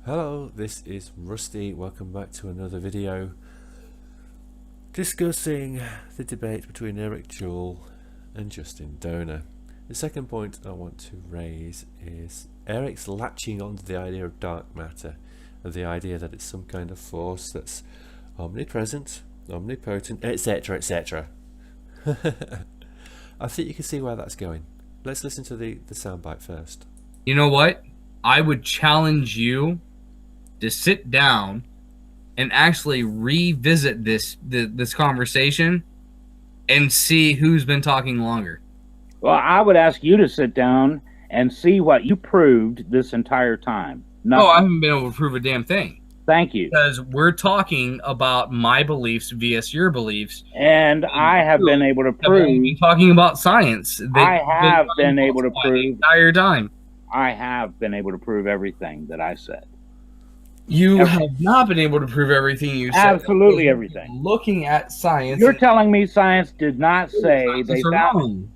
Hello, this is Rusty. Welcome back to another video discussing the debate between Eric Jewell and Justin Dohner. The second point I want to raise is Eric's latching onto the idea of dark matter and the idea that it's some kind of force that's omnipresent, omnipotent, etc., etc. I think you can see where that's going. Let's listen to the soundbite first. You know what? I would challenge you to sit down and actually revisit this conversation and see who's been talking longer. Well, I would ask you to sit down and see what you proved this entire time. Nothing. Oh, I haven't been able to prove a damn thing. Thank you. Because we're talking about my beliefs vs your beliefs. And I have been able to prove. Talking about science. I have been able to prove. The entire time. I have been able to prove everything that I said. You have not been able to prove everything you said. Absolutely everything. Looking at science. You're telling me science did not say they found.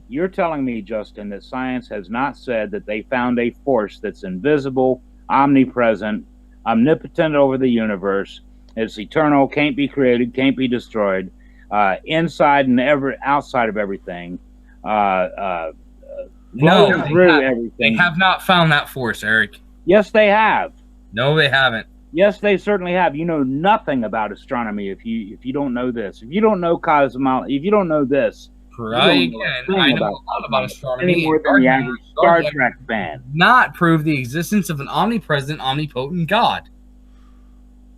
You're telling me, Justin, that science has not said that they found a force that's invisible, omnipresent, omnipotent over the universe. It's eternal, can't be created, can't be destroyed, inside and outside of everything. No, through everything. They have not found that force, Eric. Yes, they have. No, they haven't. Yes, they certainly have. You know nothing about astronomy if you don't know this. If you don't know cosmology, if you don't know this. Right. I know a lot about astronomy. Any more than the average Star Trek fan. Not prove the existence of an omnipresent, omnipotent God.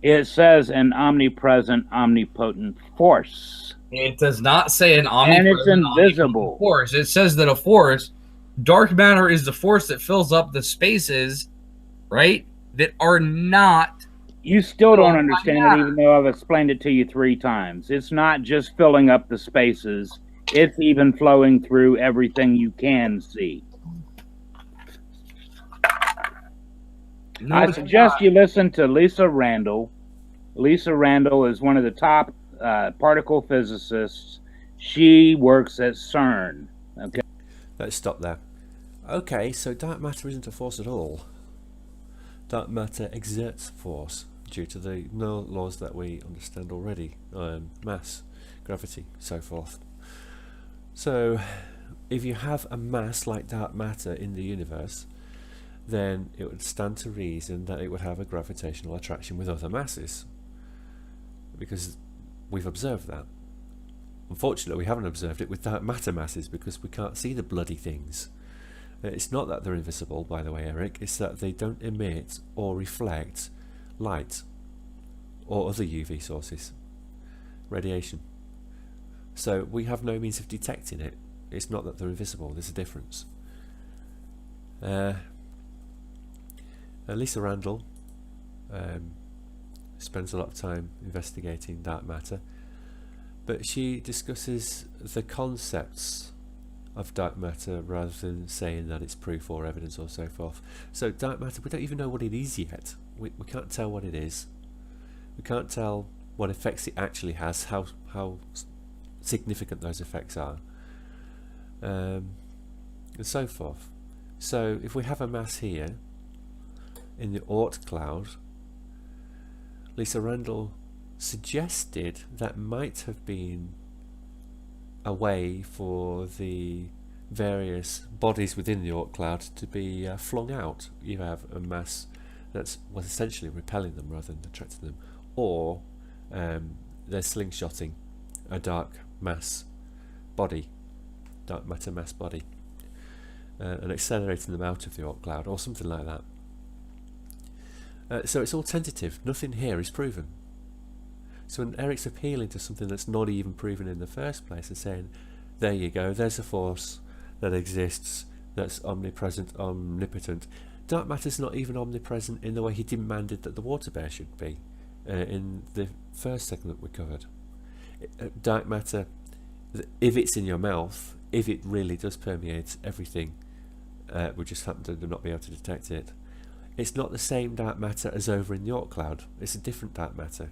It says an omnipresent, omnipotent force. It does not say an omnipresent, and it's invisible force. It says that a force, dark matter, is the force that fills up the spaces, right? That are not. You still don't understand it, even though I've explained it to you 3 times. It's not just filling up the spaces. It's even flowing through everything you can see. No, I suggest you listen to Lisa Randall. Lisa Randall is one of the top particle physicists. She works at CERN. Okay. Let's stop there. Okay, so dark matter isn't a force at all. Dark matter exerts force due to the laws that we understand already, mass, gravity, so forth. So if you have a mass like dark matter in the universe, then it would stand to reason that it would have a gravitational attraction with other masses, because we've observed that. Unfortunately, we haven't observed it with dark matter masses because we can't see the bloody things. It's not that they're invisible, by the way, Eric, it's that they don't emit or reflect light or other UV sources, radiation. So we have no means of detecting it. It's not that they're invisible, there's a difference. Lisa Randall spends a lot of time investigating dark matter, but she discusses the concepts of dark matter rather than saying that it's proof or evidence or so forth. So dark matter, we don't even know what it is yet. We can't tell what it is. We can't tell what effects it actually has, how significant those effects are, and so forth. So if we have a mass here in the Oort cloud, Lisa Randall suggested that might have been a way for the various bodies within the Oort cloud to be flung out. You have a mass that's essentially repelling them rather than attracting them, or they're slingshotting a dark mass body, dark matter mass body, and accelerating them out of the Oort cloud or something like that. So it's all tentative, nothing here is proven. So when Eric's appealing to something that's not even proven in the first place and saying, there you go, there's a force that exists that's omnipresent, omnipotent. Dark matter's not even omnipresent in the way he demanded that the water bear should be in the first segment we covered. Dark matter, if it's in your mouth, if it really does permeate everything, we just happen to not be able to detect it. It's not the same dark matter as over in the Oort cloud. It's a different dark matter.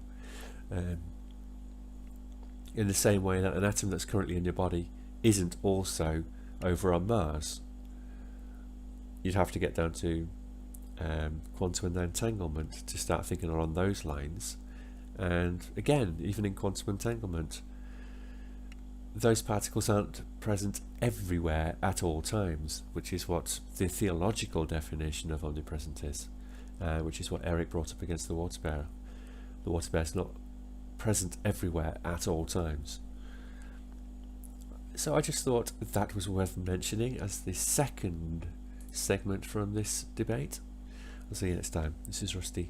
In the same way that an atom that's currently in your body isn't also over on Mars. You'd have to get down to quantum entanglement to start thinking along those lines. And again, even in quantum entanglement, those particles aren't present everywhere at all times, which is what the theological definition of omnipresent is, which is what Eric brought up against the water bear. The water bear is not present everywhere at all times. So I just thought that was worth mentioning as the second segment from this debate. I'll see you next time. This is Rusty.